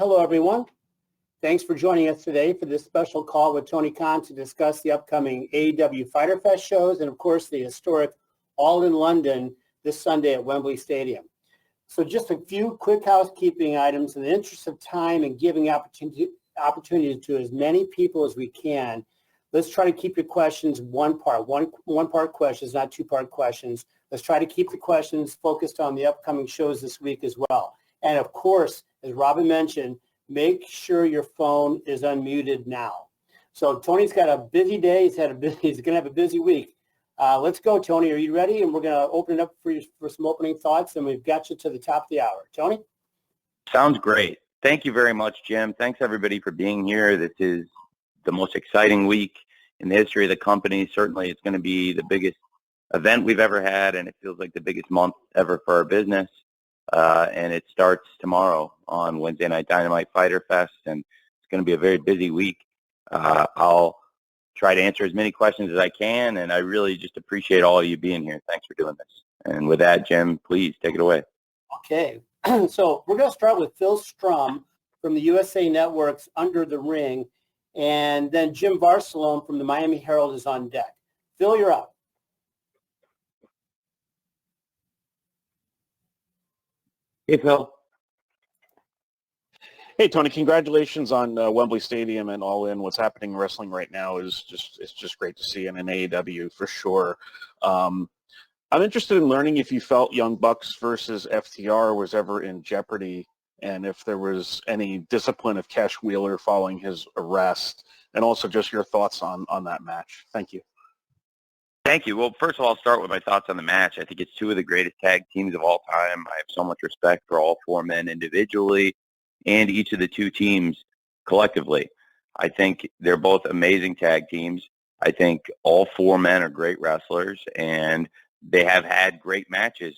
Hello, everyone. Thanks for joining us today for this special call with Tony Khan to discuss the upcoming AEW Fighter Fest shows and, of course, the historic All in London this Sunday at Wembley Stadium. So just a few quick housekeeping items in the interest of time and giving opportunity to as many people as we can. Let's try to keep your questions one part questions, not two-part questions. Let's try to keep the questions focused on the upcoming shows this week as well. And of course, as Robin mentioned, make sure your phone is unmuted now. So Tony's got a busy day. He's going to have a busy week. Let's go, Tony. Are you ready? And we're going to open it up for some opening thoughts, and we've got you to the top of the hour. Tony? Sounds great. Thank you very much, Jim. Thanks, everybody, for being here. This is the most exciting week in the history of the company. Certainly, it's going to be the biggest event we've ever had, and it feels like the biggest month ever for our business. And it starts tomorrow on Wednesday Night Dynamite Fighter Fest, and it's going to be a very busy week. I'll try to answer as many questions as I can, and I really just appreciate all of you being here. Thanks for doing this. And with that, Jim, please take it away. Okay. So we're going to start with Phil Strum from the USA Network's Under the Ring, and then Jim Barcelone from the Miami Herald is on deck. Phil, you're up. Hey, Phil. Hey, Tony, congratulations on Wembley Stadium and All In. What's happening in wrestling right now is just great to see, and in AEW for sure. I'm interested in learning if you felt Young Bucks versus FTR was ever in jeopardy, and if there was any discipline of Cash Wheeler following his arrest, and also just your thoughts on that match. Thank you. Thank you. Well, first of all, I'll start with my thoughts on the match. I think it's two of the greatest tag teams of all time. I have so much respect for all four men individually and each of the two teams collectively. I think they're both amazing tag teams. I think all four men are great wrestlers, and they have had great matches.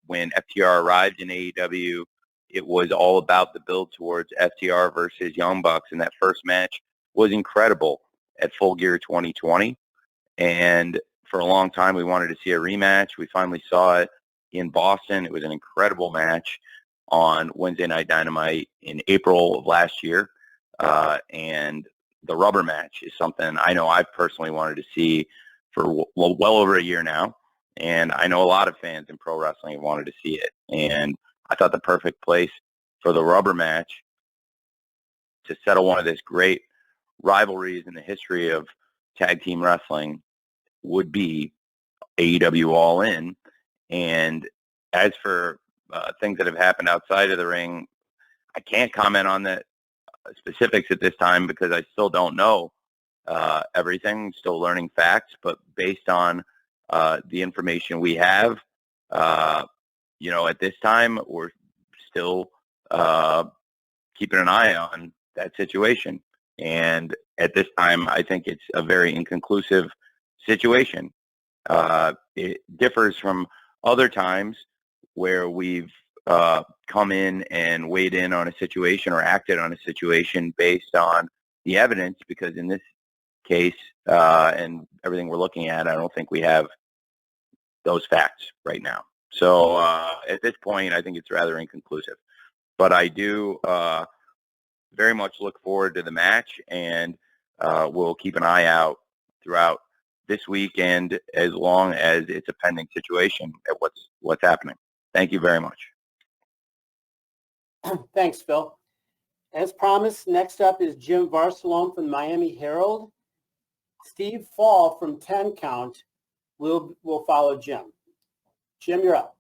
When FTR arrived in AEW, it was all about the build towards FTR versus Young Bucks, and that first match was incredible at Full Gear 2020. And for a long time, we wanted to see a rematch. We finally saw it in Boston. It was an incredible match on Wednesday Night Dynamite in April of last year. And the rubber match is something I know I've personally wanted to see for well over a year now. And I know a lot of fans in pro wrestling have wanted to see it. And I thought the perfect place for the rubber match to settle one of this great rivalries in the history of tag team wrestling would be AEW All In. And as for things that have happened outside of the ring, I can't comment on the specifics at this time because I still don't know everything, still learning facts. But based on the information we have, at this time, we're still keeping an eye on that situation. And at this time, I think it's a very inconclusive situation. It differs from other times where we've come in and weighed in on a situation or acted on a situation based on the evidence, because in this case and everything we're looking at, I don't think we have those facts right now. So at this point, I think it's rather inconclusive. But I do very much look forward to the match, and we'll keep an eye out throughout this weekend as long as it's a pending situation at what's happening. Thank you very much. Thanks, Phil. As promised, next up is Jim Barcelone from the Miami Herald. Steve Fall from 10 Count will follow Jim. Jim, you're up.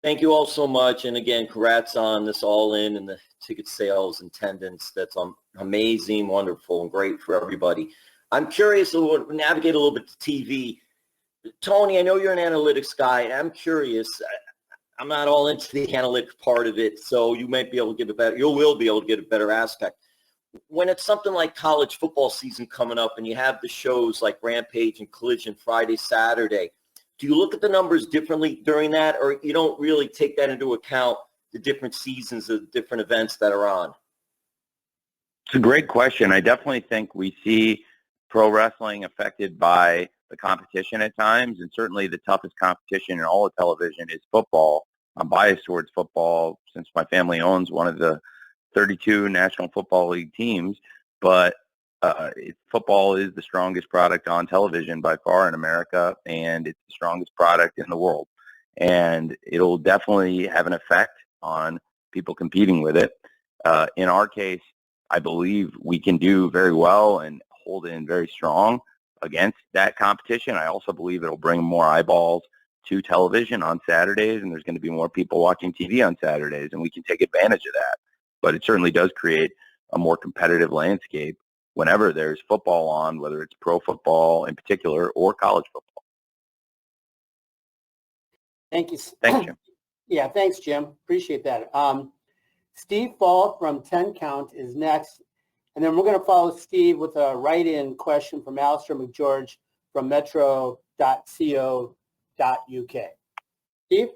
Thank you all so much. And again, congrats on this All In and the ticket sales and attendance. That's amazing, wonderful, and great for everybody. I'm curious to navigate a little bit to TV. Tony, I know you're an analytics guy, and I'm curious. I'm not all into the analytics part of it, so you might be able to give you will be able to get a better aspect. When it's something like college football season coming up and you have the shows like Rampage and Collision Friday, Saturday, do you look at the numbers differently during that, or you don't really take that into account, the different seasons of different events that are on? It's a great question. I definitely think we see pro wrestling affected by the competition at times, and certainly the toughest competition in all of television is football. I'm biased towards football since my family owns one of the 32 National Football League teams, but football is the strongest product on television by far in America, and it's the strongest product in the world. And it'll definitely have an effect on people competing with it. In our case, I believe we can do very well and hold in very strong against that competition. I also believe it'll bring more eyeballs to television on Saturdays, and there's going to be more people watching TV on Saturdays, and we can take advantage of that. But it certainly does create a more competitive landscape whenever there's football on, whether it's pro football in particular or college football. Thank you. Thanks, Jim. Yeah, thanks, Jim. Appreciate that. Steve Fall from 10 Count is next. And then we're going to follow Steve with a write-in question from Alistair McGeorge from metro.co.uk. Steve?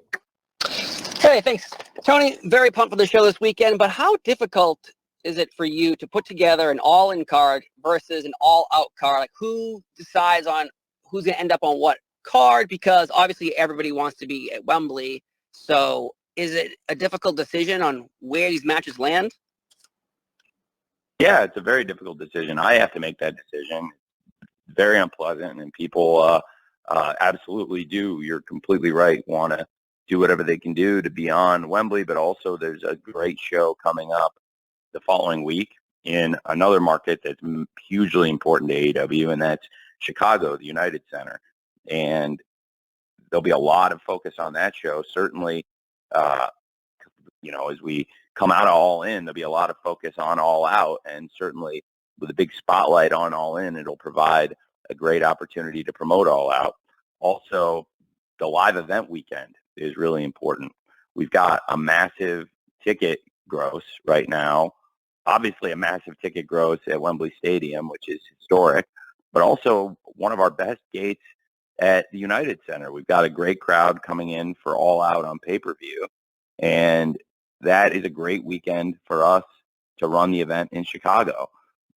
Hey, thanks. Tony, very pumped for the show this weekend, but how difficult is it for you to put together an all-in card versus an all-out card? Like, who decides on who's going to end up on what card? Because obviously everybody wants to be at Wembley. So is it a difficult decision on where these matches land? Yeah, it's a very difficult decision. I have to make that decision. It's very unpleasant, and people absolutely do. You're completely right. Want to do whatever they can do to be on Wembley, but also there's a great show coming up the following week in another market that's hugely important to AEW, and that's Chicago, the United Center. And there'll be a lot of focus on that show. Certainly, as we come out of All In, there'll be a lot of focus on All Out, and certainly with a big spotlight on All In, it'll provide a great opportunity to promote All Out. Also, the live event weekend is really important. We've got a massive ticket gross right now, obviously a massive ticket gross at Wembley Stadium, which is historic, but also one of our best gates at the United Center. We've got a great crowd coming in for All Out on pay-per-view, and that is a great weekend for us to run the event in Chicago.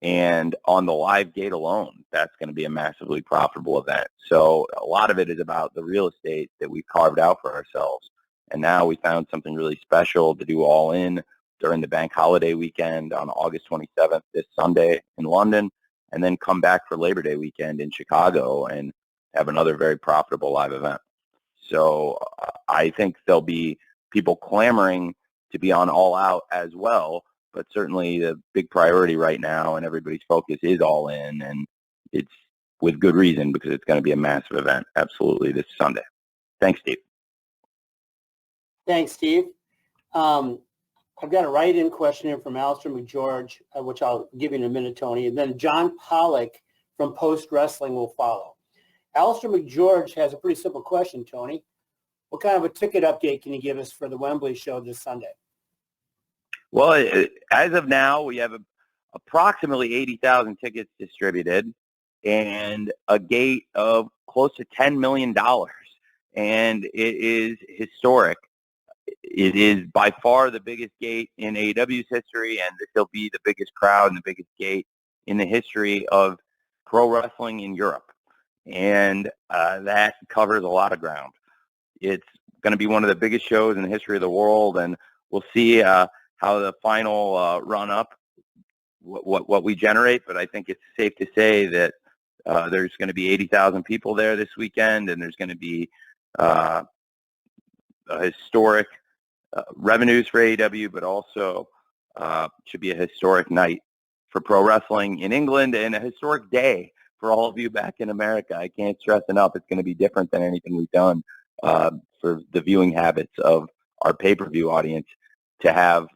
And on the live gate alone, that's going to be a massively profitable event. So a lot of it is about the real estate that we've carved out for ourselves. And now we found something really special to do All In during the bank holiday weekend on August 27th, this Sunday in London, and then come back for Labor Day weekend in Chicago and have another very profitable live event. So I think there'll be people clamoring to be on All Out as well, but certainly the big priority right now and everybody's focus is All In, and it's with good reason because it's going to be a massive event, absolutely, this Sunday. Thanks, Steve. Thanks, Steve. I've got a write-in question here from Alistair McGeorge, which I'll give you in a minute, Tony, and then John Pollock from Post Wrestling will follow. Alistair McGeorge has a pretty simple question, Tony. What kind of a ticket update can you give us for the Wembley show this Sunday? Well, as of now, we have approximately 80,000 tickets distributed and a gate of close to $10 million. And it is historic. It is by far the biggest gate in AEW's history, and this will be the biggest crowd and the biggest gate in the history of pro wrestling in Europe. And that covers a lot of ground. It's going to be one of the biggest shows in the history of the world, and we'll see how the final run-up, what we generate. But I think it's safe to say that there's going to be 80,000 people there this weekend, and there's going to be a historic revenues for AEW, but also should be a historic night for pro wrestling in England and a historic day for all of you back in America. I can't stress enough, it's going to be different than anything we've done for the viewing habits of our pay-per-view audience to have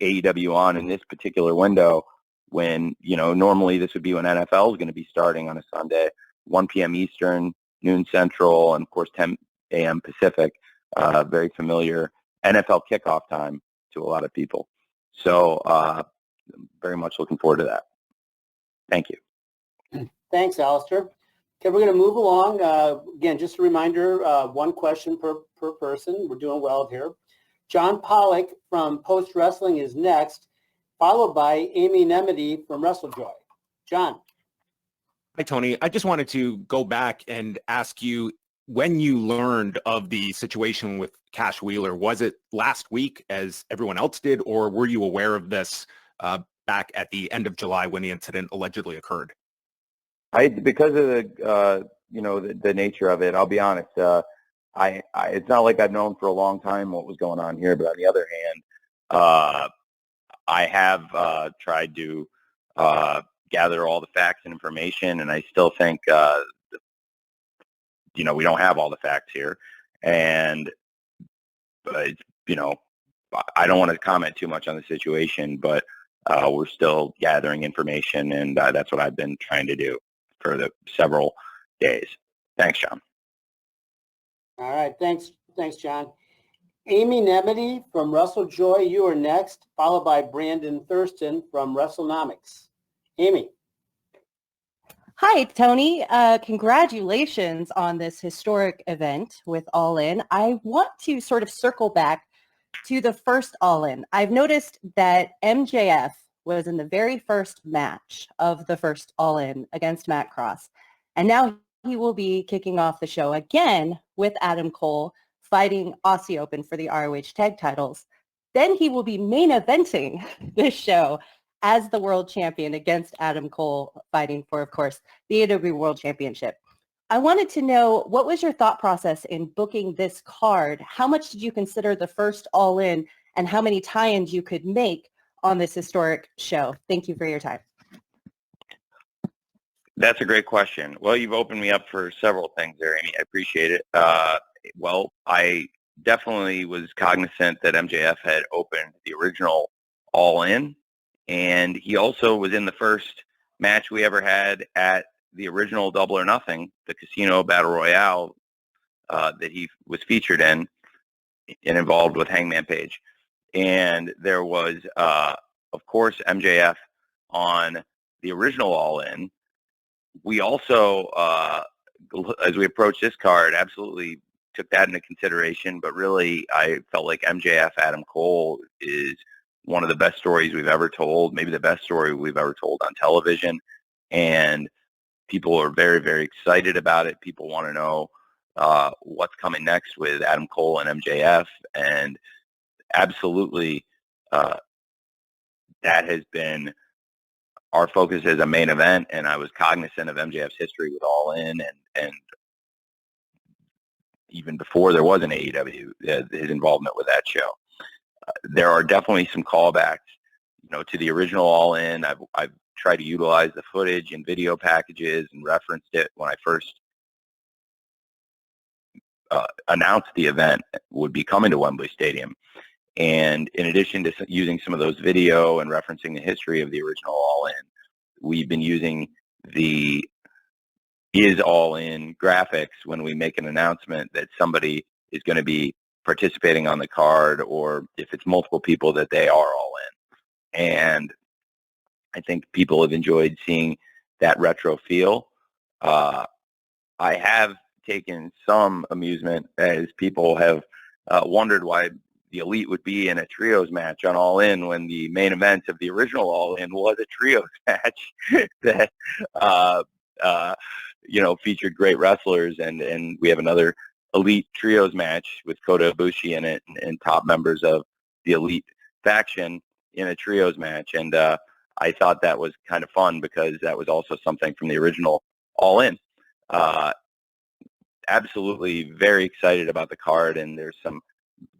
AEW on in this particular window when, normally this would be when NFL is going to be starting on a Sunday, 1 p.m. Eastern, noon Central, and of course 10 a.m. Pacific, very familiar NFL kickoff time to a lot of people. So very much looking forward to that. Thank you. Thanks, Alistair. Okay, we're going to move along. Again, just a reminder, one question per person. We're doing well here. John Pollock from Post Wrestling is next, followed by Amy Nemedy from WrestleJoy. John. Hi, Tony. I just wanted to go back and ask you, when you learned of the situation with Cash Wheeler, was it last week as everyone else did, or were you aware of this back at the end of July when the incident allegedly occurred? Because of the nature of it, I'll be honest. It's not like I've known for a long time what was going on here, but on the other hand, I have tried to gather all the facts and information, and I still think, we don't have all the facts here, and I don't want to comment too much on the situation, but we're still gathering information, and that's what I've been trying to do for the several days. Thanks, John. All right. Thanks, John. Amy Nemedy from Russell Joy, you are next, followed by Brandon Thurston from WrestleNomics. Amy. Hi, Tony. Congratulations on this historic event with All In. I want to sort of circle back to the first All In. I've noticed that MJF was in the very first match of the first All In against Matt Cross, and now he will be kicking off the show again with Adam Cole fighting Aussie Open for the ROH tag titles. Then he will be main eventing this show as the world champion against Adam Cole, fighting for, of course, the AEW World Championship. I wanted to know, what was your thought process in booking this card? How much did you consider the first All In, and how many tie-ins you could make on this historic show? Thank you for your time. That's a great question. Well, you've opened me up for several things there, Amy. I appreciate it. Well, I definitely was cognizant that MJF had opened the original All In, and he also was in the first match we ever had at the original Double or Nothing, the Casino Battle Royale that he was featured in and involved with Hangman Page. And there was, of course, MJF on the original All In. We also, as we approached this card, absolutely took that into consideration, but really I felt like MJF Adam Cole is one of the best stories we've ever told, maybe the best story we've ever told on television, and people are very, very excited about it. People want to know what's coming next with Adam Cole and MJF, and absolutely that has been our focus as a main event, and I was cognizant of MJF's history with All In, and even before there was an AEW, his involvement with that show. There are definitely some callbacks, to the original All In. I've tried to utilize the footage and video packages and referenced it when I first announced the event would be coming to Wembley Stadium. And in addition to using some of those video and referencing the history of the original All In, we've been using the Is All In graphics when we make an announcement that somebody is going to be participating on the card, or if it's multiple people, that they are all in. And I think people have enjoyed seeing that retro feel. I have taken some amusement as people have wondered why the Elite would be in a trios match on All In when the main event of the original All In was a trios match that featured great wrestlers, and we have another Elite trios match with Kota Ibushi in it, and top members of the Elite faction in a trios match. And I thought that was kind of fun because that was also something from the original All In. Absolutely very excited about the card, and there's some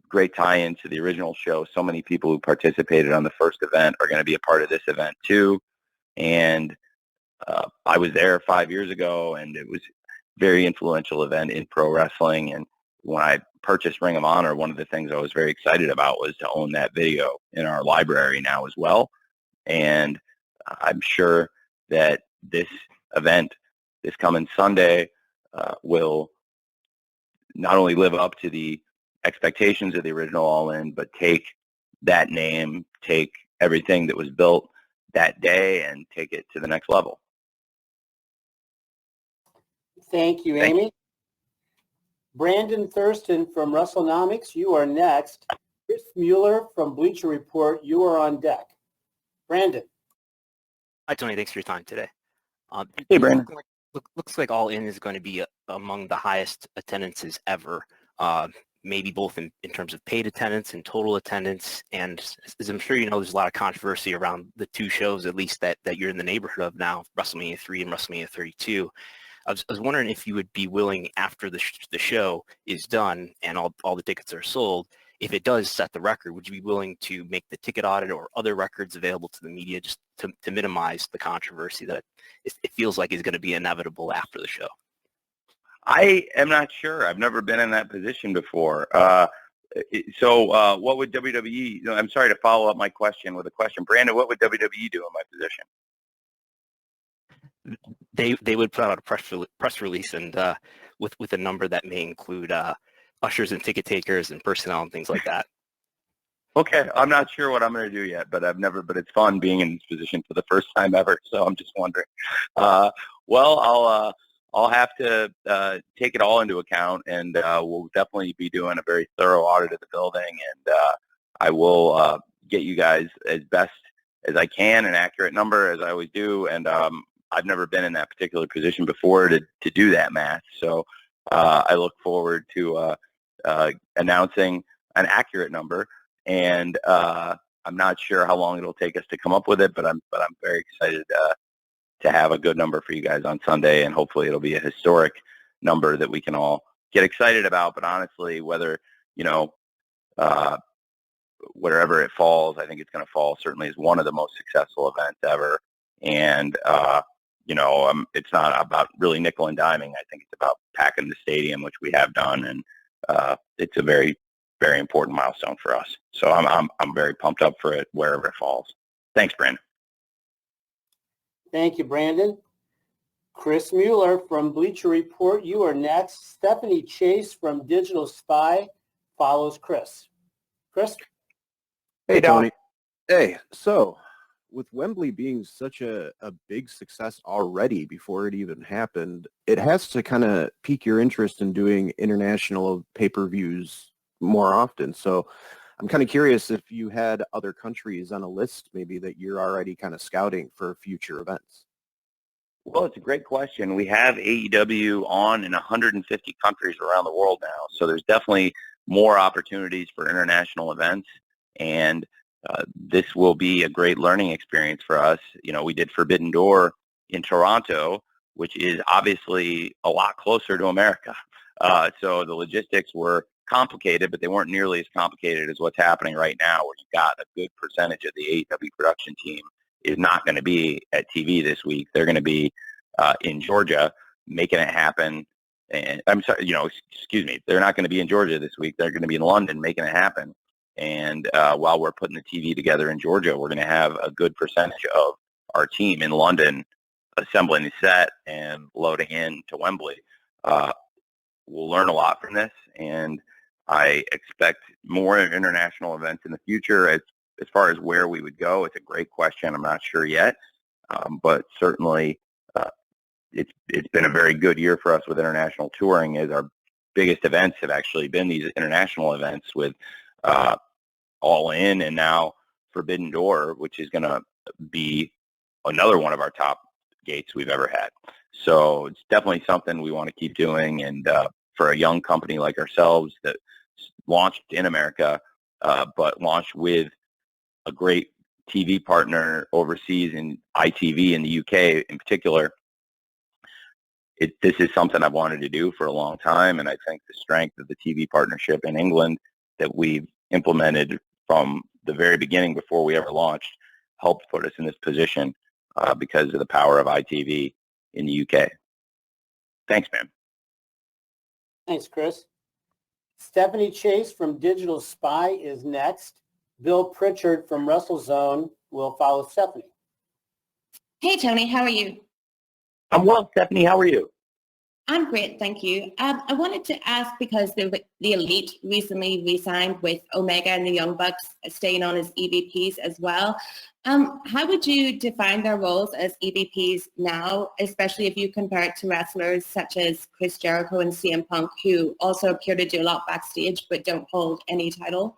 great tie-in to the original show. So many people who participated on the first event are going to be a part of this event too. And I was there 5 years ago, and it was a very influential event in pro wrestling. And when I purchased Ring of Honor, one of the things I was very excited about was to own that video in our library now as well. And I'm sure that this event, this coming Sunday, will not only live up to the expectations of the original All In, but take that name, take everything that was built that day, and take it to the next level. Thank you, Amy. Brandon Thurston from WrestleNomics, you are next. Chris Mueller from Bleacher Report, you are on deck. Brandon. Hi, Tony. Thanks for your time today. Hey, Brandon. Looks like All In is going to be among the highest attendances ever, maybe both in terms of paid attendance and total attendance. And as I'm sure you know, there's a lot of controversy around the two shows, at least that you're in the neighborhood of now, WrestleMania 3 and WrestleMania 32. I was wondering if you would be willing, after the show is done and all the tickets are sold, if it does set the record, would you be willing to make the ticket audit or other records available to the media just to minimize the controversy that it feels like is going to be inevitable after the show? I am not sure. I've never been in that position before. So what would WWE, I'm sorry to follow up my question with a question. Brandon, what would WWE do in my position? They would put out a press release and with a number that may include ushers and ticket takers and personnel and things like that. Okay, I'm not sure what I'm going to do yet, but it's fun being in this position for the first time ever. So I'm just wondering. Well, I'll have to take it all into account, and we'll definitely be doing a very thorough audit of the building, and I will get you guys as best as I can an accurate number, as I always do. And I've never been in that particular position before to do that math, so I look forward to announcing an accurate number, and I'm not sure how long it'll take us to come up with it, but I'm very excited to have a good number for you guys on Sunday, and hopefully it'll be a historic number that we can all get excited about. But honestly, whether wherever it falls, I think it's going to fall certainly as one of the most successful events ever, and it's not about really nickel and diming. I think it's about packing the stadium, which we have done, and it's a very, very important milestone for us. So I'm very pumped up for it wherever it falls. Thanks, Brandon. Thank you, Brandon. Chris Mueller from Bleacher Report, you are next. Stephanie Chase from Digital Spy follows Chris. Chris? Hey, Tony. Hey, so with Wembley being such a big success already before it even happened, it has to kind of pique your interest in doing international pay-per-views more often. So I'm kind of curious if you had other countries on a list maybe that you're already kind of scouting for future events. Well, it's a great question. We have AEW on in 150 countries around the world now, so there's definitely more opportunities for international events, and this will be a great learning experience for us. We did Forbidden Door in Toronto, which is obviously a lot closer to America. So the logistics were complicated, but they weren't nearly as complicated as what's happening right now, where you've got a good percentage of the AEW production team is not going to be at TV this week. They're going to be in Georgia making it happen. And I'm sorry, excuse me, they're not going to be in Georgia this week. They're going to be in London making it happen. And while we're putting the TV together in Georgia, we're going to have a good percentage of our team in London assembling the set and loading in to Wembley. We'll learn a lot from this, and I expect more international events in the future. As far as where we would go, it's a great question. I'm not sure yet, but certainly it's been a very good year for us with international touring, as our biggest events have actually been these international events with All In and now Forbidden Door, which is going to be another one of our top gates we've ever had. So it's definitely something we want to keep doing, and for a young company like ourselves that launched in America, but launched with a great TV partner overseas in ITV in the UK in particular, this is something I've wanted to do for a long time, and I think the strength of the TV partnership in England that we've implemented from the very beginning before we ever launched helped put us in this position because of the power of ITV in the UK. Thanks, man. Thanks, Chris. Stephanie Chase from Digital Spy is next. Bill Pritchard from WrestleZone will follow Stephanie. Hey, Tony, how are you? I'm well, Stephanie. How are you? I'm great, thank you. I wanted to ask, because the Elite recently re-signed with Omega and the Young Bucks staying on as EVPs as well. How would you define their roles as EVPs now, especially if you compare it to wrestlers such as Chris Jericho and CM Punk, who also appear to do a lot backstage but don't hold any title?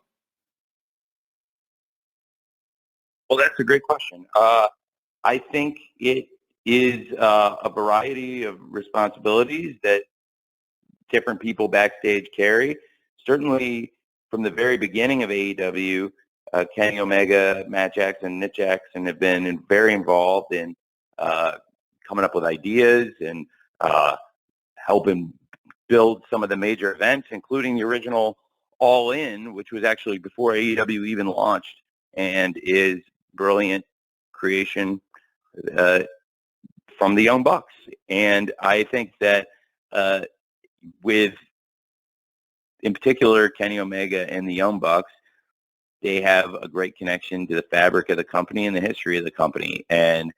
Well, that's a great question. I think it is a variety of responsibilities that different people backstage carry. Certainly, from the very beginning of AEW, Kenny Omega, Matt Jackson, Nick Jackson have been very involved in coming up with ideas and helping build some of the major events, including the original All In, which was actually before AEW even launched, and is brilliant creation from the Young Bucks. And I think that with, in particular, Kenny Omega and the Young Bucks, they have a great connection to the fabric of the company and the history of the company. And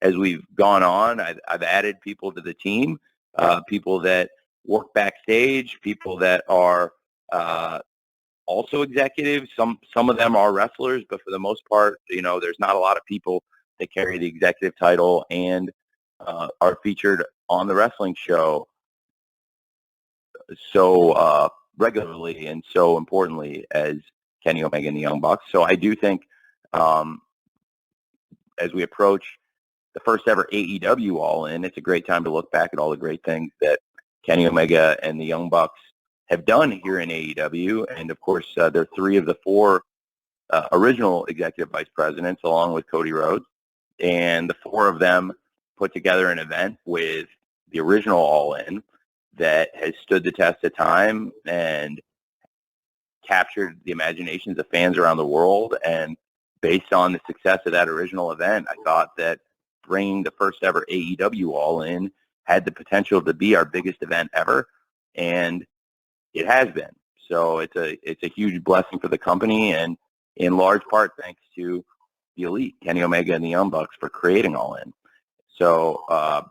as we've gone on, I've added people to the team, people that work backstage, people that are also executives. Some of them are wrestlers, but for the most part, there's not a lot of people that carry the executive title and are featured on the wrestling show so regularly and so importantly as Kenny Omega and the Young Bucks. So I do think as we approach the first ever AEW All In, it's a great time to look back at all the great things that Kenny Omega and the Young Bucks have done here in AEW. And of course, they're three of the four original executive vice presidents, along with Cody Rhodes. And the four of them put together an event with the original All In that has stood the test of time and captured the imaginations of fans around the world. And based on the success of that original event, I thought that bringing the first ever AEW All In had the potential to be our biggest event ever, and it has been. So it's a huge blessing for the company, and in large part thanks to the elite, Kenny Omega and the Young Bucks, for creating All In. So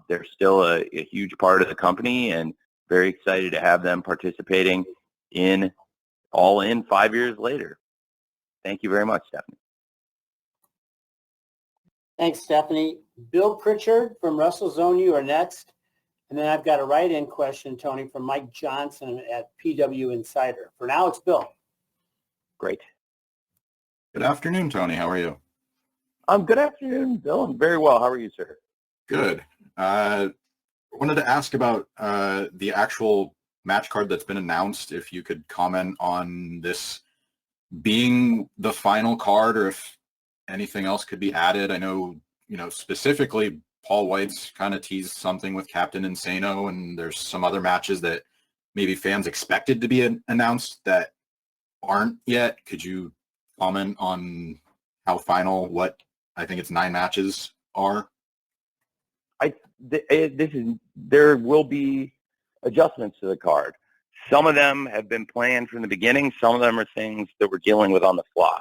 they're still a huge part of the company, and very excited to have them participating in All In 5 years later. Thank you very much, Stephanie. Thanks, Stephanie. Bill Pritchard from WrestleZone, you are next. And then I've got a write-in question, Tony, from Mike Johnson at PW Insider. For now, it's Bill. Great. Good afternoon, Tony. How are you? Good afternoon, Bill. I'm very well. How are you, sir? Good. I wanted to ask about the actual match card that's been announced, if you could comment on this being the final card or if anything else could be added. I know, specifically Paul White's kind of teased something with Captain Insano, and there's some other matches that maybe fans expected to be announced that aren't yet. Could you comment on how final, what I think it's 9 matches are? There will be adjustments to the card. Some of them have been planned from the beginning. Some of them are things that we're dealing with on the fly.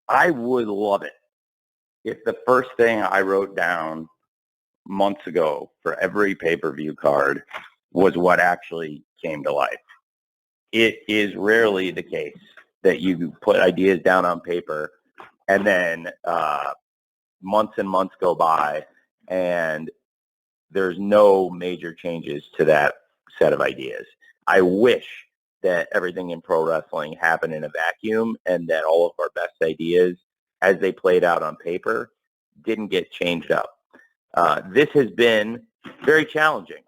I would love it if the first thing I wrote down months ago for every pay-per-view card was what actually came to life. It is rarely the case that you put ideas down on paper and then months and months go by and there's no major changes to that set of ideas. I wish that everything in pro wrestling happened in a vacuum and that all of our best ideas, as they played out on paper, didn't get changed up. This has been very challenging,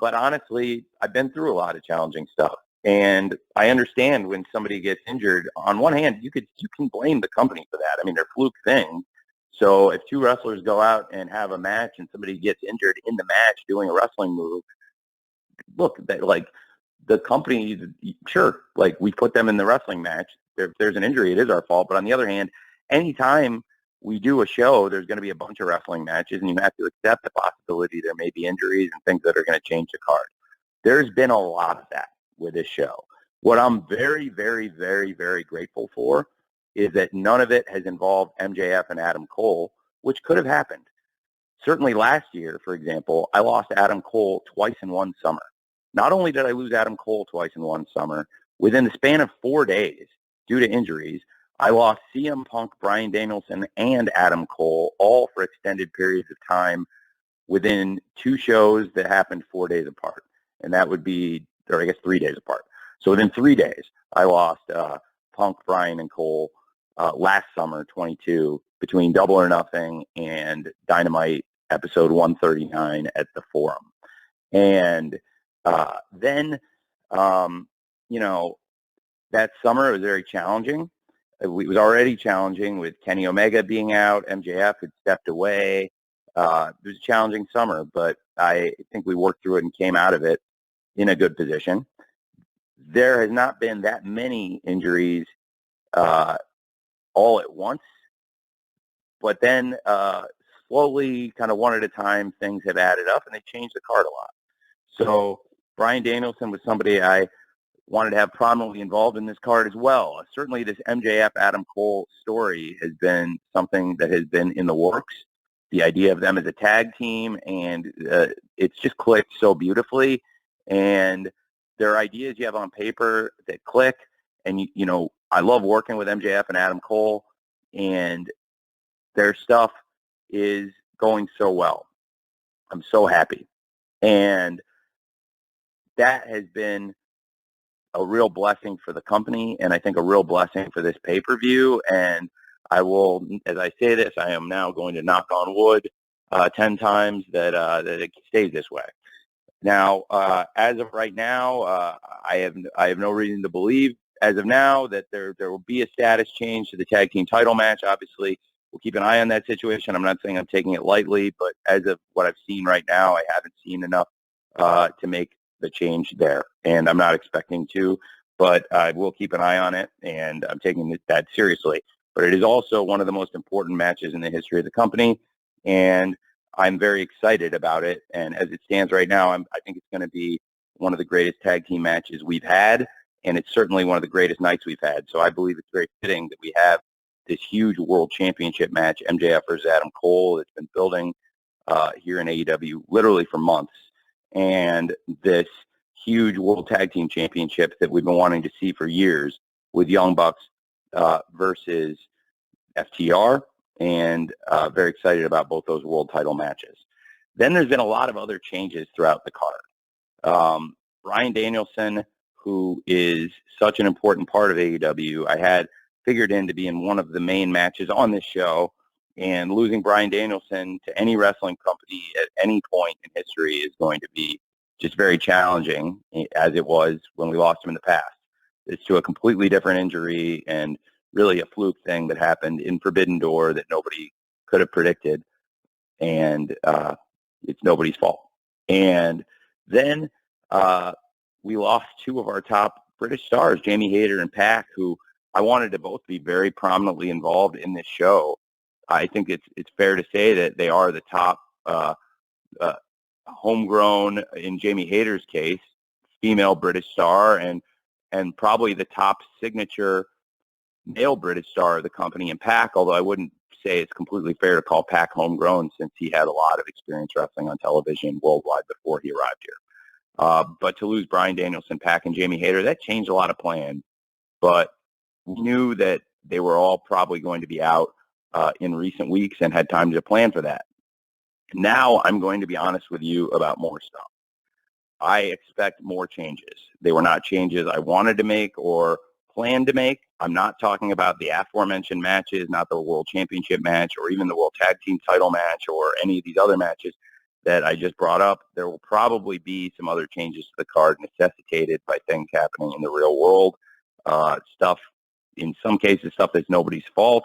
but honestly, I've been through a lot of challenging stuff, and I understand when somebody gets injured. On one hand, you can blame the company for that. I mean, they're fluke things. So if 2 wrestlers go out and have a match and somebody gets injured in the match doing a wrestling move, look, the company, sure, we put them in the wrestling match. If there's an injury, it is our fault. But on the other hand, anytime we do a show, there's going to be a bunch of wrestling matches, and you have to accept the possibility there may be injuries and things that are going to change the card. There's been a lot of that with this show. What I'm very, very, very, very grateful for is that none of it has involved MJF and Adam Cole, which could have happened. Certainly last year, for example, I lost Adam Cole twice in one summer. Not only did I lose Adam Cole twice in one summer, within the span of 4 days, due to injuries, I lost CM Punk, Bryan Danielson, and Adam Cole, all for extended periods of time within 2 shows that happened 4 days apart. And that would be, or I guess 3 days apart. So within 3 days, I lost Punk, Bryan, and Cole last summer, 22, between Double or Nothing and Dynamite episode 139 at the Forum. And then, that summer it was very challenging. It was already challenging with Kenny Omega being out. MJF had stepped away. It was a challenging summer, but I think we worked through it and came out of it in a good position. There has not been that many injuries all at once, but then slowly, kind of one at a time, things have added up, and they changed the card a lot. So Bryan Danielson was somebody I wanted to have prominently involved in this card as well. Certainly this MJF Adam Cole story has been something that has been in the works. The idea of them as a tag team, and it's just clicked so beautifully. And there are ideas you have on paper that click. And, I love working with MJF and Adam Cole, and their stuff is going so well. I'm so happy. And that has been a real blessing for the company, and I think a real blessing for this pay-per-view. And I will, as I say this, I am now going to knock on wood 10 times that it stays this way. Now, as of right now, I have no reason to believe, as of now, that there will be a status change to the tag team title match. Obviously, we'll keep an eye on that situation. I'm not saying I'm taking it lightly, but as of what I've seen right now, I haven't seen enough to make the change there, and I'm not expecting to, but I will keep an eye on it, and I'm taking that seriously. But it is also one of the most important matches in the history of the company, and I'm very excited about it. And as it stands right now, I think it's going to be one of the greatest tag team matches we've had, and it's certainly one of the greatest nights we've had. So I believe it's very fitting that we have this huge world championship match, MJF versus Adam Cole, that's been building here in AEW literally for months, and this huge world tag team championship that we've been wanting to see for years with Young Bucks versus FTR, and very excited about both those world title matches. Then there's been a lot of other changes throughout the card. Bryan Danielson, who is such an important part of AEW, I had figured in to be in one of the main matches on this show, and losing Bryan Danielson to any wrestling company at any point in history is going to be just very challenging, as it was when we lost him in the past. It's to a completely different injury, and really a fluke thing that happened in Forbidden Door that nobody could have predicted, and it's nobody's fault. And then we lost two of our top British stars, Jamie Hayter and Pac, who I wanted to both be very prominently involved in this show. I think it's fair to say that they are the top homegrown, in Jamie Hayter's case, female British star, and probably the top signature male British star of the company in Pac, although I wouldn't say it's completely fair to call Pac homegrown, since he had a lot of experience wrestling on television worldwide before he arrived here. But to lose Bryan Danielson, Pac, and Jamie Hayter, that changed a lot of plans. But we knew that they were all probably going to be out in recent weeks and had time to plan for that. Now I'm going to be honest with you about more stuff. I expect more changes. They were not changes I wanted to make or planned to make. I'm not talking about the aforementioned matches, not the World Championship match or even the World Tag Team title match or any of these other matches that I just brought up. There will probably be some other changes to the card necessitated by things happening in the real world. Stuff, in some cases, stuff that's nobody's fault,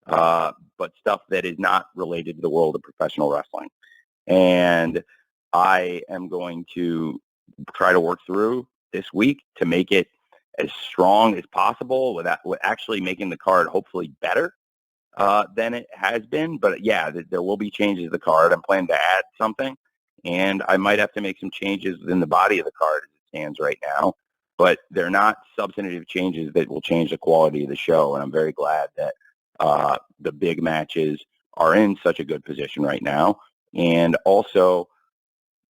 but stuff that is not related to the world of professional wrestling. And I am going to try to work through this week to make it as strong as possible with actually making the card hopefully better than it has been. But yeah, there will be changes to the card. I'm planning to add something, and I might have to make some changes within the body of the card as it stands right now. But they're not substantive changes that will change the quality of the show, and I'm very glad that the big matches are in such a good position right now. And also,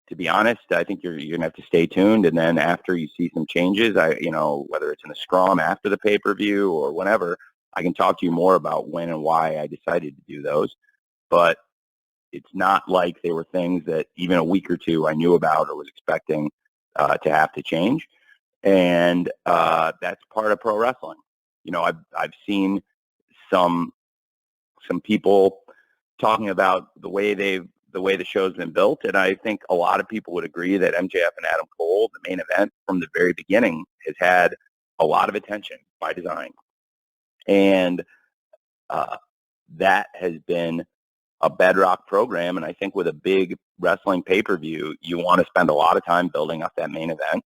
to be honest, I think you're going to have to stay tuned. And then after you see some changes, whether it's in the scrum after the pay-per-view or whenever, I can talk to you more about when and why I decided to do those. But it's not like they were things that even a week or two I knew about or was expecting to have to change. And that's part of pro wrestling. I've seen some people talking about the way they've the way the show's been built, and I think a lot of people would agree that MJF and Adam Cole, the main event from the very beginning, has had a lot of attention by design. And that has been a bedrock program, and I think with a big wrestling pay-per-view, you want to spend a lot of time building up that main event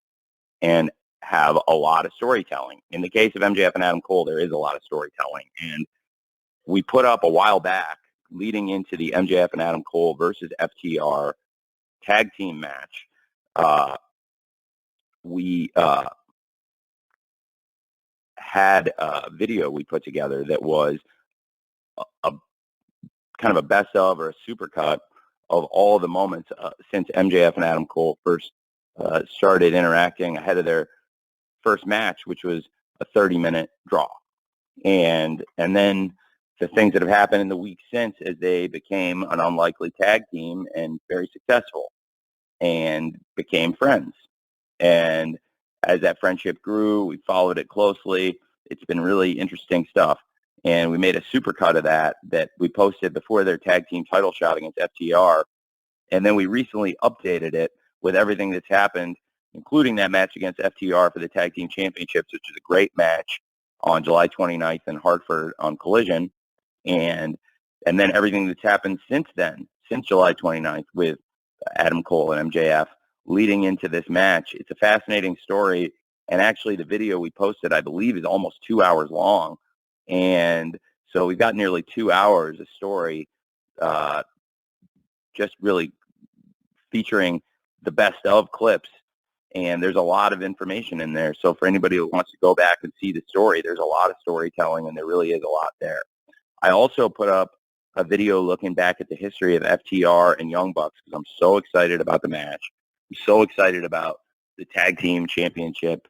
and have a lot of storytelling. In the case of MJF and Adam Cole, there is a lot of storytelling, and we put up a while back, leading into the MJF and Adam Cole versus FTR tag team match. We had a video we put together that was a kind of a best of or a supercut of all the moments since MJF and Adam Cole first started interacting ahead of their first match, which was a 30-minute draw. And then the things that have happened in the week since as they became an unlikely tag team and very successful and became friends. And as that friendship grew, we followed it closely. It's been really interesting stuff. And we made a supercut of that we posted before their tag team title shot against FTR. And then we recently updated it with everything that's happened, including that match against FTR for the tag team championships, which is a great match on July 29th in Hartford on Collision. And then everything that's happened since then, since July 29th with Adam Cole and MJF leading into this match. It's a fascinating story. And actually the video we posted, I believe, is almost 2 hours long. And so we've got nearly 2 hours of story, just really featuring the best of clips. And there's a lot of information in there. So for anybody who wants to go back and see the story, there's a lot of storytelling, and there really is a lot there. I also put up a video looking back at the history of FTR and Young Bucks because I'm so excited about the match. I'm so excited about the tag team championship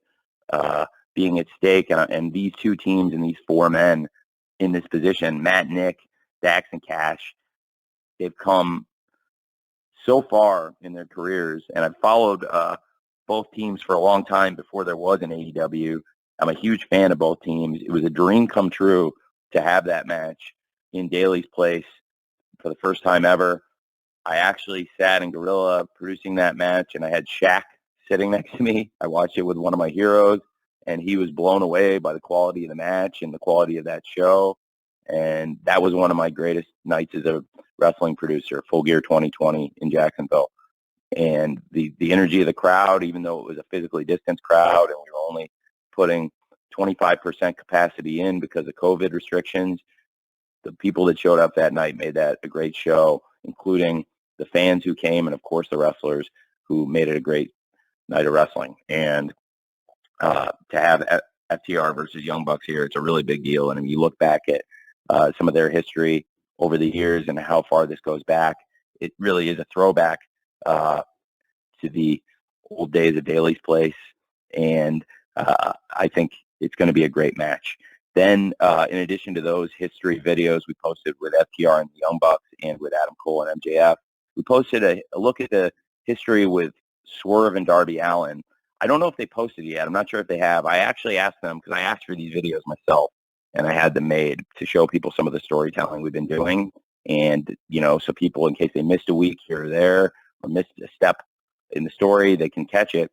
being at stake, and these two teams and these four men in this position, Matt, Nick, Dax, and Cash, they've come so far in their careers, and I've followed both teams for a long time before there was an AEW. I'm a huge fan of both teams. It was a dream come true to have that match in Daly's place for the first time ever. I actually sat in Gorilla producing that match, and I had Shaq sitting next to me. I watched it with one of my heroes, and he was blown away by the quality of the match and the quality of that show. And that was one of my greatest nights as a wrestling producer, Full Gear 2020 in Jacksonville. And the energy of the crowd, even though it was a physically distanced crowd and we were only putting 25% capacity in because of COVID restrictions, the people that showed up that night made that a great show, including the fans who came and, of course, the wrestlers who made it a great night of wrestling. And to have FTR versus Young Bucks here, it's a really big deal. And if you look back at some of their history over the years and how far this goes back, it really is a throwback to the old days of Daly's Place. And I think it's going to be a great match. Then, in addition to those history videos we posted with FTR and the Young Bucks and with Adam Cole and MJF, we posted a look at the history with Swerve and Darby Allin. I don't know if they posted it yet. I'm not sure if they have. I actually asked them because I asked for these videos myself, and I had them made to show people some of the storytelling we've been doing. And, you know, so people, in case they missed a week here or there or missed a step in the story, they can catch it.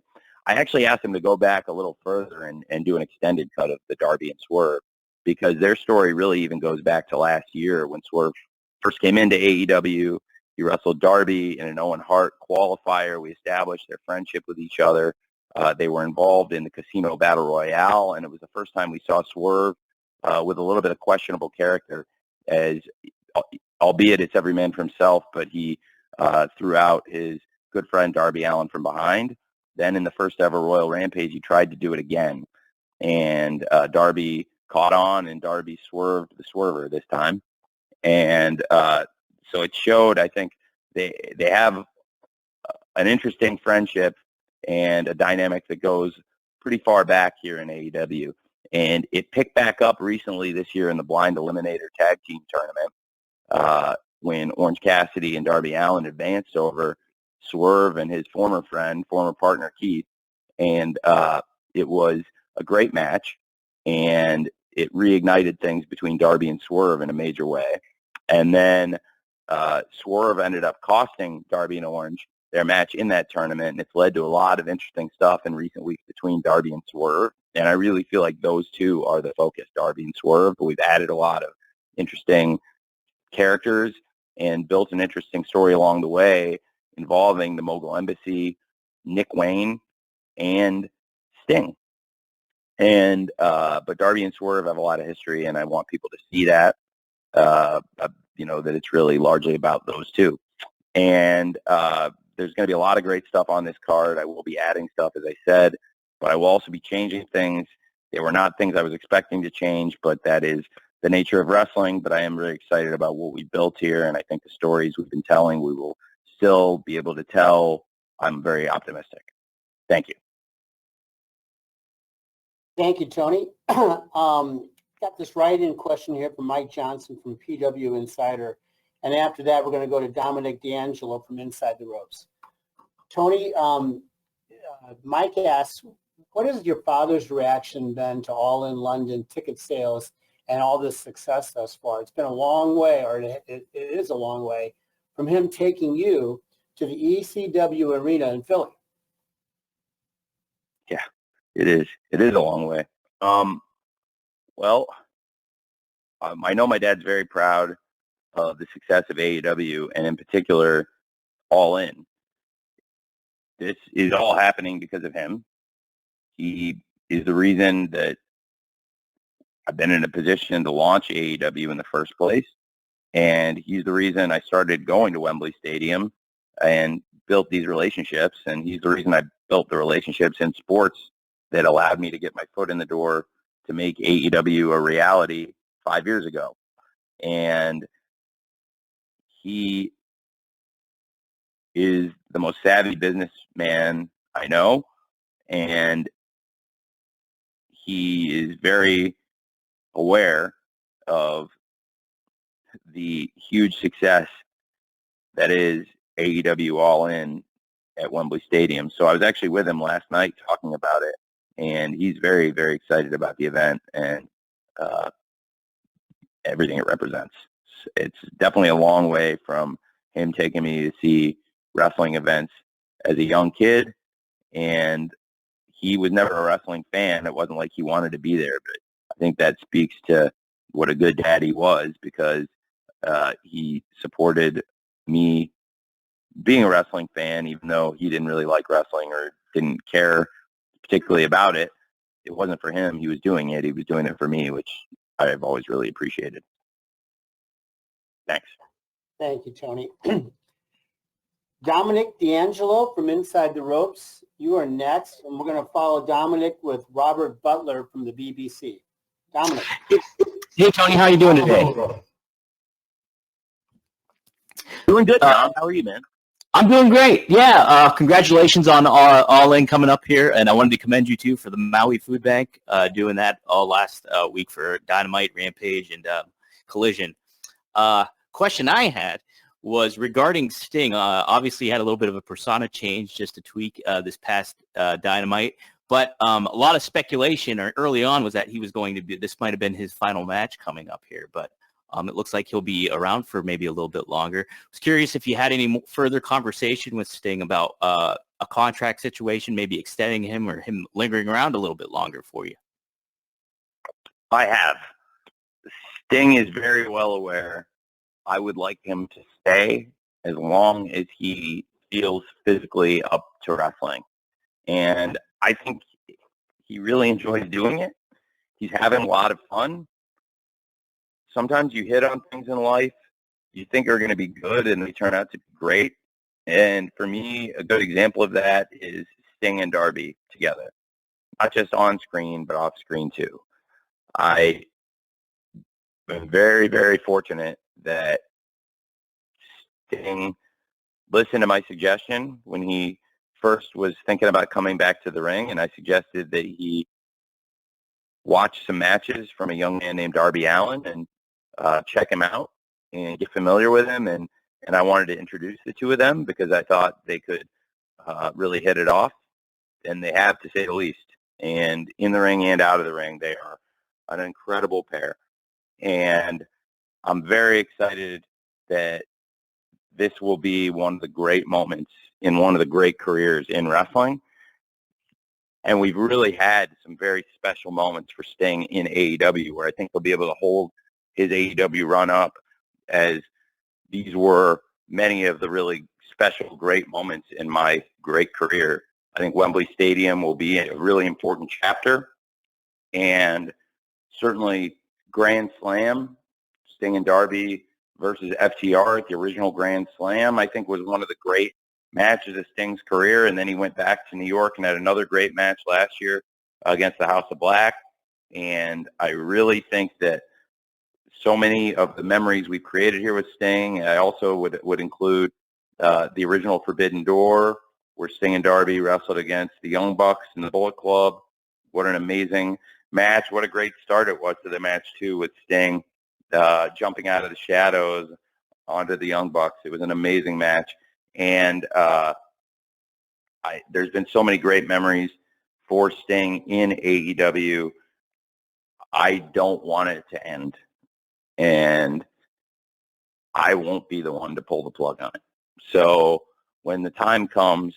I actually asked them to go back a little further and do an extended cut of the Darby and Swerve, because their story really even goes back to last year when Swerve first came into AEW. He wrestled Darby in an Owen Hart qualifier. We established their friendship with each other. They were involved in the Casino Battle Royale, and it was the first time we saw Swerve with a little bit of questionable character, as albeit it's every man for himself, but he threw out his good friend Darby Allin from behind. Then in the first ever Royal Rampage, he tried to do it again, and Darby caught on, and Darby swerved the swerver this time. And so it showed, I think, they have an interesting friendship and a dynamic that goes pretty far back here in AEW. And it picked back up recently this year in the Blind Eliminator Tag Team Tournament when Orange Cassidy and Darby Allin advanced over Swerve and his former friend, former partner Keith. And it was a great match, and it reignited things between Darby and Swerve in a major way. And then Swerve ended up costing Darby and Orange their match in that tournament, and it's led to a lot of interesting stuff in recent weeks between Darby and Swerve. And I really feel like those two are the focus, Darby and Swerve. But we've added a lot of interesting characters and built an interesting story along the way involving the Mogul Embassy, Nick Wayne, and Sting. And but Darby and Swerve have a lot of history, and I want people to see that, that it's really largely about those two. And there's going to be a lot of great stuff on this card. I will be adding stuff, as I said, but I will also be changing things. They were not things I was expecting to change, but that is the nature of wrestling. But I am really excited about what we built here, and I think the stories we've been telling, we will still be able to tell. I'm very optimistic. Thank you. Thank you, Tony. Got this write-in question here from Mike Johnson from PW Insider. And after that, we're going to go to Dominic D'Angelo from Inside the Ropes. Tony, Mike asks, what has your father's reaction been to All in London ticket sales and all this success thus far? It's been a long way, or it is a long way, from him taking you to the ECW arena in Philly. Yeah, it is. It is a long way. I know my dad's very proud of the success of AEW, and in particular, All In. This is all happening because of him. He is the reason that I've been in a position to launch AEW in the first place, and he's the reason I started going to Wembley Stadium and built these relationships, and he's the reason I built the relationships in sports that allowed me to get my foot in the door to make AEW a reality 5 years ago. And he is the most savvy businessman I know, and he is very aware of the huge success that is AEW All In at Wembley Stadium. So I was actually with him last night talking about it, and he's very, very excited about the event and everything it represents. It's definitely a long way from him taking me to see wrestling events as a young kid, and he was never a wrestling fan. It wasn't like he wanted to be there, but I think that speaks to what a good dad he was, because he supported me being a wrestling fan, even though he didn't really like wrestling or didn't care particularly about it. It wasn't for him. He was doing it. He was doing it for me, which I've always really appreciated. Thanks. Thank you, Tony. Dominic D'Angelo from Inside the Ropes, you are next, and we're going to follow Dominic with Robert Butler from the BBC. Dominic. Hey, Tony, how are you doing today? Doing good, Dom. How are you, man? I'm doing great. Yeah, congratulations on All In coming up here, and I wanted to commend you, too, for the Maui Food Bank, doing that all last week for Dynamite, Rampage, and Collision. Question I had was regarding Sting. Obviously, he had a little bit of a persona change, just to tweak this past Dynamite. But a lot of speculation early on was that he was going to be, this might have been his final match coming up here. But it looks like he'll be around for maybe a little bit longer. I was curious if you had any further conversation with Sting about a contract situation, maybe extending him or him lingering around a little bit longer for you. I have. Sting is very well aware I would like him to stay as long as he feels physically up to wrestling. And I think he really enjoys doing it. He's having a lot of fun. Sometimes you hit on things in life you think are going to be good and they turn out to be great. And for me, a good example of that is Sting and Darby together. Not just on screen, but off screen too. I've been very, very fortunate that Sting listened to my suggestion when he first was thinking about coming back to the ring, and I suggested that he watch some matches from a young man named Darby Allin and check him out and get familiar with him. And I wanted to introduce the two of them because I thought they could really hit it off, and they have, to say the least. And in the ring and out of the ring, they are an incredible pair. And I'm very excited that this will be one of the great moments in one of the great careers in wrestling. And we've really had some very special moments for Sting in AEW, where I think he'll be able to hold his AEW run up, as these were many of the really special, great moments in my great career. I think Wembley Stadium will be a really important chapter, and certainly Grand Slam, Sting and Darby versus FTR at the original Grand Slam, I think was one of the great matches of Sting's career. And then he went back to New York and had another great match last year against the House of Black. And I really think that so many of the memories we've created here with Sting, I also would include the original Forbidden Door, where Sting and Darby wrestled against the Young Bucks and the Bullet Club. What an amazing match. What a great start it was to the match, too, with Sting jumping out of the shadows onto the Young Bucks. It was an amazing match. And there's been so many great memories for Sting in AEW. I don't want it to end. And I won't be the one to pull the plug on it. So when the time comes,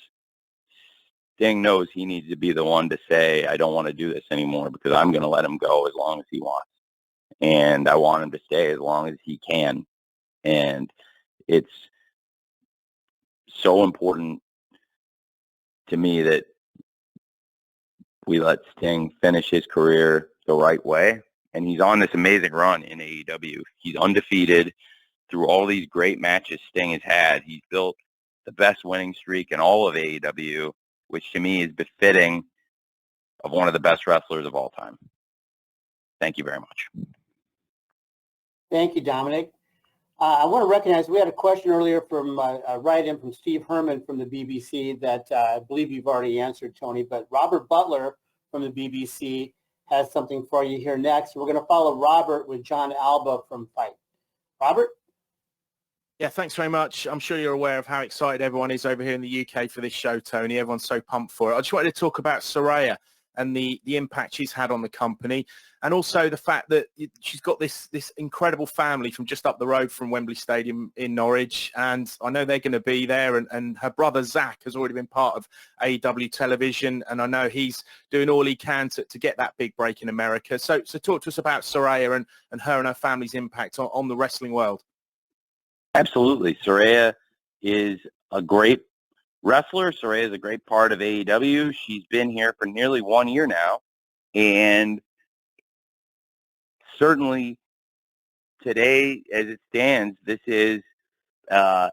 Sting knows he needs to be the one to say, I don't want to do this anymore, because I'm going to let him go as long as he wants. And I want him to stay as long as he can. And it's so important to me that we let Sting finish his career the right way. And he's on this amazing run in AEW. He's undefeated through all these great matches Sting has had. He's built the best winning streak in all of AEW, which to me is befitting of one of the best wrestlers of all time. Thank you very much. Thank you, Dominic. I want to recognize we had a question earlier from a write-in from Steve Herman from the BBC that I believe you've already answered, Tony, but Robert Butler from the BBC has something for you here next. We're going to follow Robert with John Alba from Fight. Robert? Yeah, thanks very much. I'm sure you're aware of how excited everyone is over here in the UK for this show, Tony. Everyone's so pumped for it. I just wanted to talk about Saraya and the impact she's had on the company, and also the fact that she's got this incredible family from just up the road from Wembley Stadium in Norwich, and I know they're going to be there, and her brother Zach has already been part of AEW television, and I know he's doing all he can to get that big break in America. So talk to us about Saraya and her family's impact on the wrestling world. Absolutely. Saraya is a great wrestler. Saraya is a great part of AEW. She's been here for nearly 1 year now. And certainly today, as it stands, this is the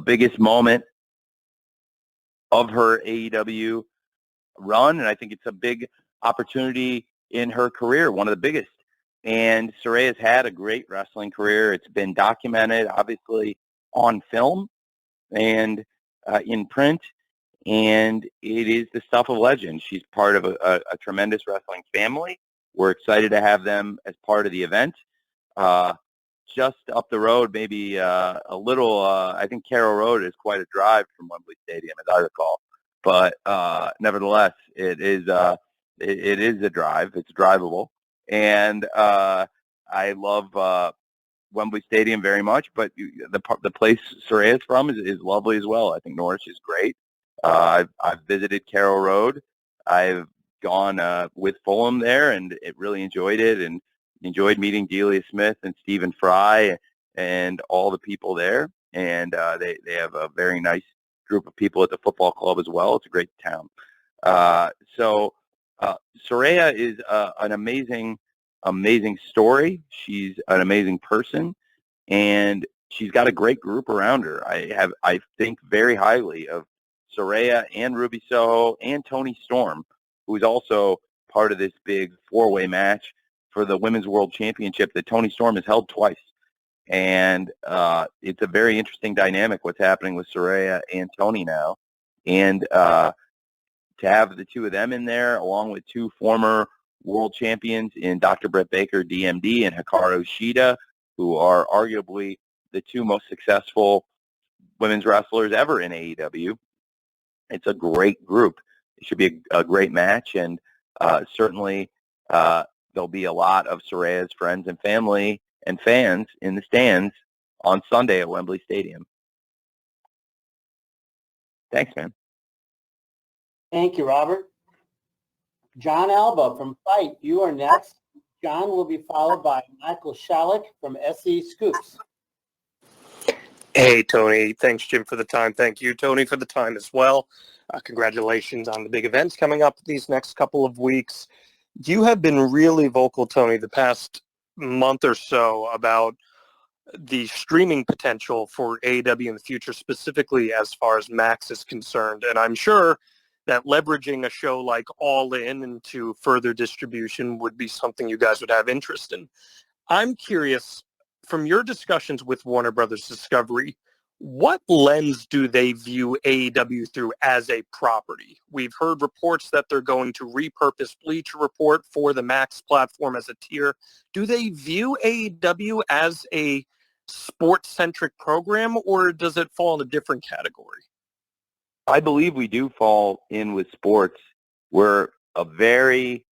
biggest moment of her AEW run. And I think it's a big opportunity in her career, one of the biggest. And Saraya's had a great wrestling career. It's been documented, obviously, on film and in print, and it is the stuff of legend. She's part of a tremendous wrestling family. We're excited to have them as part of the event. Just up the road, maybe a little, I think Carroll Road is quite a drive from Wembley Stadium, as I recall. But nevertheless, it is a drive. It's drivable. And I love Wembley Stadium very much, but the place Saraya's from is lovely as well. I think Norwich is great. I've visited Carroll Road. I've gone with Fulham there, and it really enjoyed it, and enjoyed meeting Delia Smith and Stephen Fry and all the people there. And they have a very nice group of people at the football club as well. It's a great town. So Saraya is an amazing story. She's an amazing person, and she's got a great group around her. I think very highly of Saraya and Ruby Soho and Toni Storm, who's also part of this big four-way match for the Women's World Championship that Toni Storm has held twice. And it's a very interesting dynamic what's happening with Saraya and Toni now. And to have the two of them in there, along with two former world champions in Dr. Britt Baker, DMD, and Hikaru Shida, who are arguably the two most successful women's wrestlers ever in AEW. It's a great group. It should be a great match, and certainly there'll be a lot of Saraya's friends and family and fans in the stands on Sunday at Wembley Stadium. Thanks, man. Thank you, Robert. John Alba from Fight, you are next. John will be followed by Michael Shalik from SE Scoops. Hey, Tony. Thanks, Jim, for the time. Thank you, Tony, for the time as well. Congratulations on the big events coming up these next couple of weeks. You have been really vocal, Tony, the past month or so about the streaming potential for AEW in the future, specifically as far as Max is concerned. And I'm sure that leveraging a show like All In into further distribution would be something you guys would have interest in. I'm curious, from your discussions with Warner Brothers Discovery, what lens do they view AEW through as a property? We've heard reports that they're going to repurpose Bleacher Report for the Max platform as a tier. Do they view AEW as a sports-centric program, or does it fall in a different category? I believe we do fall in with sports. We're a very,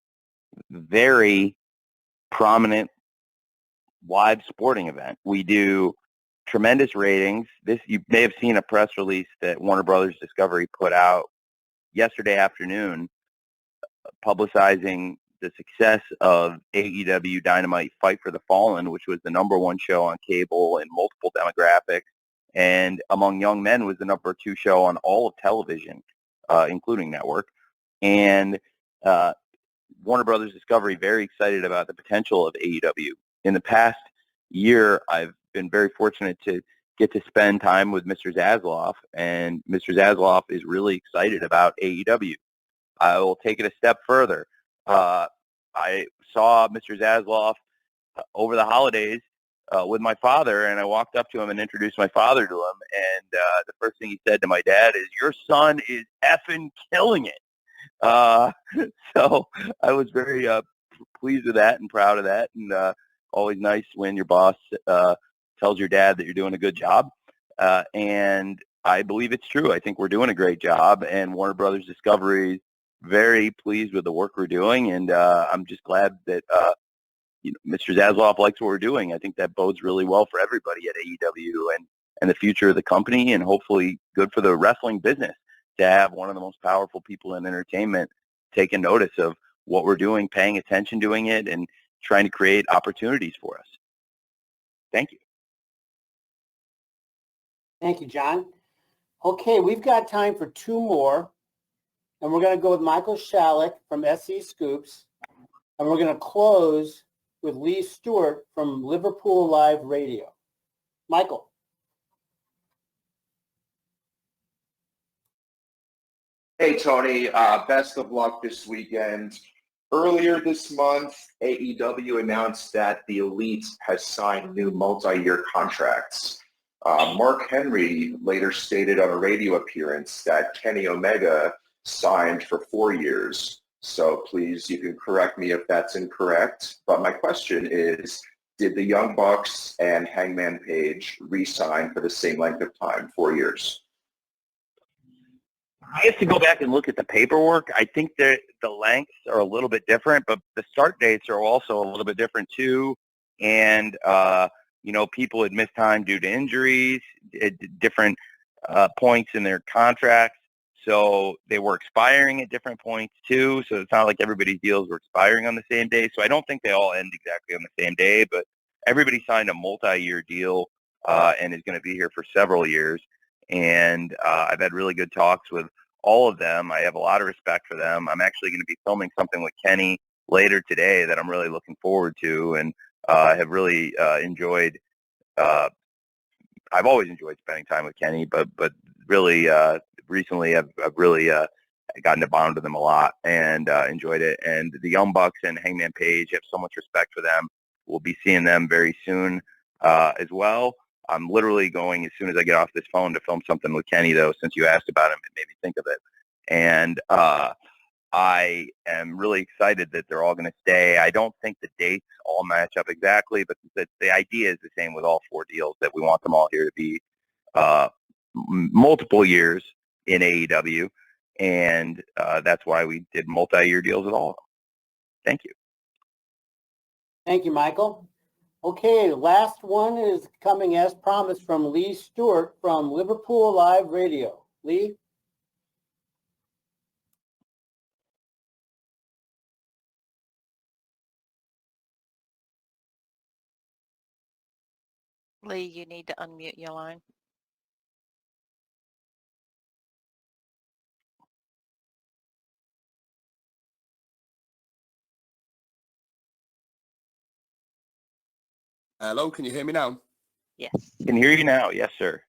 very prominent live sporting event. We do tremendous ratings. You may have seen a press release that Warner Brothers Discovery put out yesterday afternoon publicizing the success of AEW Dynamite Fight for the Fallen, which was the #1 show on cable in multiple demographics, and among young men was the #2 show on all of television, including network. And Warner Brothers Discovery very excited about the potential of AEW. In the past year, I've been very fortunate to get to spend time with Mr. Zasloff, and Mr. Zasloff is really excited about AEW. I will take it a step further. I saw Mr. Zasloff over the holidays with my father, and I walked up to him and introduced my father to him, and the first thing he said to my dad is, "Your son is effing killing it." So I was very pleased with that and proud of that, and always nice when your boss tells your dad that you're doing a good job. And I believe it's true. I think we're doing a great job, and Warner Brothers Discovery very pleased with the work we're doing, and I'm just glad that Mr. Zasloff likes what we're doing. I think that bodes really well for everybody at AEW and the future of the company, and hopefully good for the wrestling business to have one of the most powerful people in entertainment taking notice of what we're doing, paying attention, doing it, and trying to create opportunities for us. Thank you. Thank you, John. Okay, we've got time for two more. And we're going to go with Michael Shalik from SE Scoops. And we're going to close with Lee Stewart from Liverpool Live Radio. Michael. Hey, Tony. Best of luck this weekend. Earlier this month, AEW announced that the Elite has signed new multi-year contracts. Mark Henry later stated on a radio appearance that Kenny Omega signed for 4 years. So please, you can correct me if that's incorrect. But my question is, did the Young Bucks and Hangman Page re-sign for the same length of time, 4 years? I have to go back and look at the paperwork. I think that the lengths are a little bit different, but the start dates are also a little bit different too. And, people had missed time due to injuries at different points in their contracts. So they were expiring at different points too. So it's not like everybody's deals were expiring on the same day. So I don't think they all end exactly on the same day, but everybody signed a multi-year deal and is going to be here for several years. And I've had really good talks with all of them. I have a lot of respect for them. I'm actually going to be filming something with Kenny later today that I'm really looking forward to, and have really enjoyed. I've always enjoyed spending time with Kenny, but really recently I've really gotten to bond with him a lot and enjoyed it. And the Young Bucks and Hangman Page, have so much respect for them. We'll be seeing them very soon as well. I'm literally going, as soon as I get off this phone, to film something with Kenny, though, since you asked about him, it made me think of it. And I am really excited that they're all going to stay. I don't think the dates all match up exactly, but the idea is the same with all 4 deals, that we want them all here to be multiple years in AEW, and that's why we did multi-year deals with all of them. Thank you. Thank you, Michael. Okay, the last one is coming as promised from Lee Stewart from Liverpool Live Radio. Lee? Lee, you need to unmute your line. Hello, can you hear me now? Yes. Can hear you now. Yes, sir.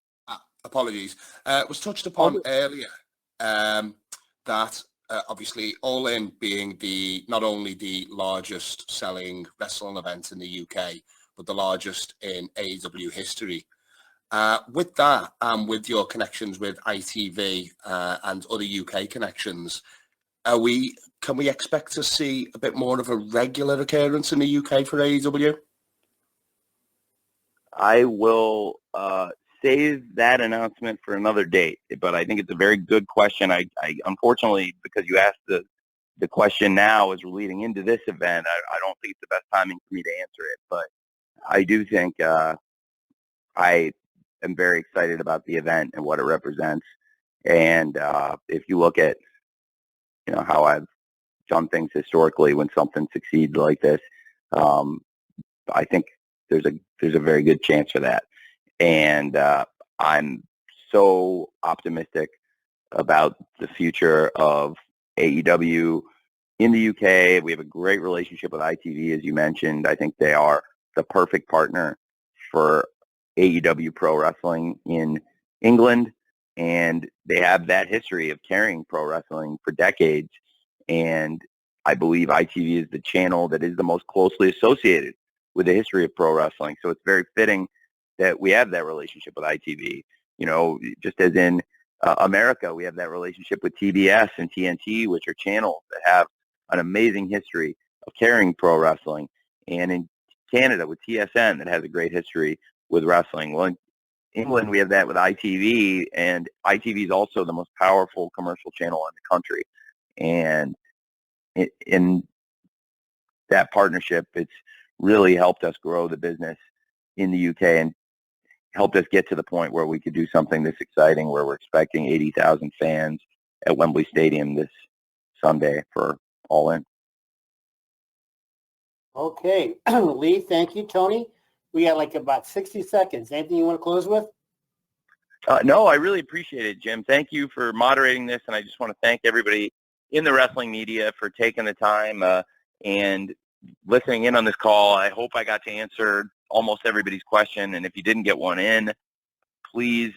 Apologies. It was touched upon earlier that obviously All In being not only the largest selling wrestling event in the UK, but the largest in AEW history. With that, and with your connections with ITV and other UK connections, can we expect to see a bit more of a regular occurrence in the UK for AEW? I will save that announcement for another date, but I think it's a very good question. I unfortunately, because you asked the question now as we're leading into this event, I don't think it's the best timing for me to answer it, but I do think I am very excited about the event and what it represents. And if you look at, how I've done things historically when something succeeds like this, I think there's a very good chance for that. And I'm so optimistic about the future of AEW in the UK. We have a great relationship with ITV, as you mentioned. I think they are the perfect partner for AEW Pro Wrestling in England, and they have that history of carrying pro wrestling for decades. And I believe ITV is the channel that is the most closely associated with the history of pro wrestling. So it's very fitting that we have that relationship with ITV. Just as in America, we have that relationship with TBS and TNT, which are channels that have an amazing history of carrying pro wrestling. And in Canada with TSN, that has a great history with wrestling. Well, in England, we have that with ITV, and ITV is also the most powerful commercial channel in the country. And in that partnership, it's really helped us grow the business in the UK and helped us get to the point where we could do something this exciting, where we're expecting 80,000 fans at Wembley Stadium this Sunday for All In. Okay, Lee, thank you. Tony, we got like about 60 seconds. Anything you want to close with? No, I really appreciate it, Jim. Thank you for moderating this, and I just want to thank everybody in the wrestling media for taking the time and listening in on this call. I hope I got to answer almost everybody's question, and if you didn't get one in, please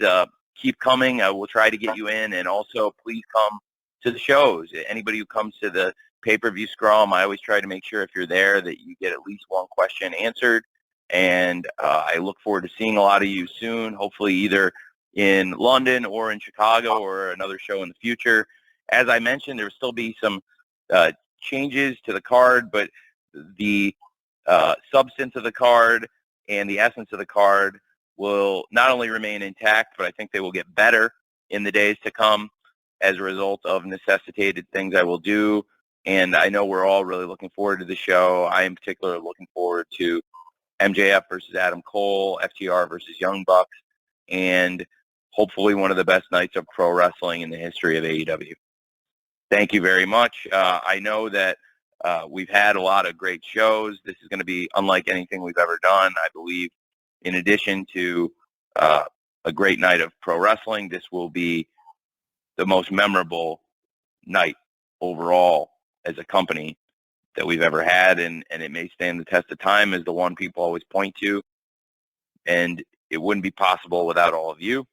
keep coming. I will try to get you in, and also please come to the shows. Anybody who comes to the pay-per-view scrum, I always try to make sure if you're there that you get at least one question answered, and I look forward to seeing a lot of you soon, hopefully either in London or in Chicago or another show in the future. As I mentioned, there will still be some changes to the card, but the substance of the card and the essence of the card will not only remain intact, but I think they will get better in the days to come as a result of necessitated things I will do. And I know we're all really looking forward to the show. I in particular looking forward to MJF versus Adam Cole, FTR versus Young Bucks, and hopefully one of the best nights of pro wrestling in the history of AEW. Thank you very much. I know that we've had a lot of great shows. This is going to be unlike anything we've ever done. I believe in addition to a great night of pro wrestling, this will be the most memorable night overall as a company that we've ever had, and it may stand the test of time as the one people always point to, and it wouldn't be possible without all of you.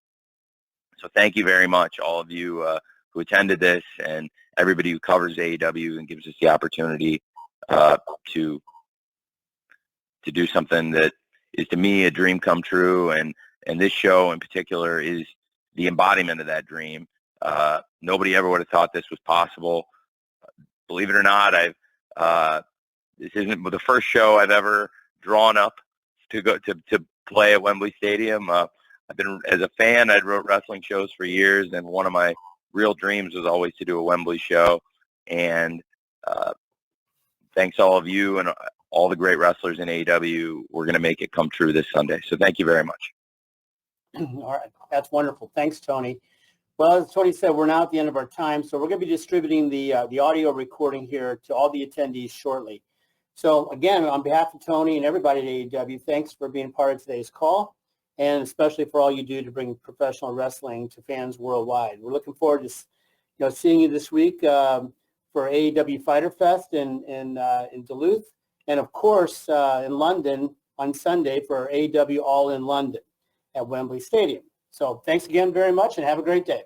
So thank you very much, all of you who attended this, and everybody who covers AEW and gives us the opportunity to do something that is, to me, a dream come true, and this show in particular is the embodiment of that dream. Nobody ever would have thought this was possible. Believe it or not, this isn't the first show I've ever drawn up to go to play at Wembley Stadium. I've been, as a fan, I'd wrote wrestling shows for years, and one of my real dreams was always to do a Wembley show. And thanks all of you and all the great wrestlers in AEW. We're going to make it come true this Sunday. So thank you very much. All right. That's wonderful. Thanks, Tony. Well, as Tony said, we're now at the end of our time, so we're going to be distributing the audio recording here to all the attendees shortly. So again, on behalf of Tony and everybody at AEW, thanks for being part of today's call, and especially for all you do to bring professional wrestling to fans worldwide. We're looking forward to seeing you this week for AEW Fighter Fest in Duluth, and of course in London on Sunday for AEW All in London at Wembley Stadium. So thanks again very much and have a great day.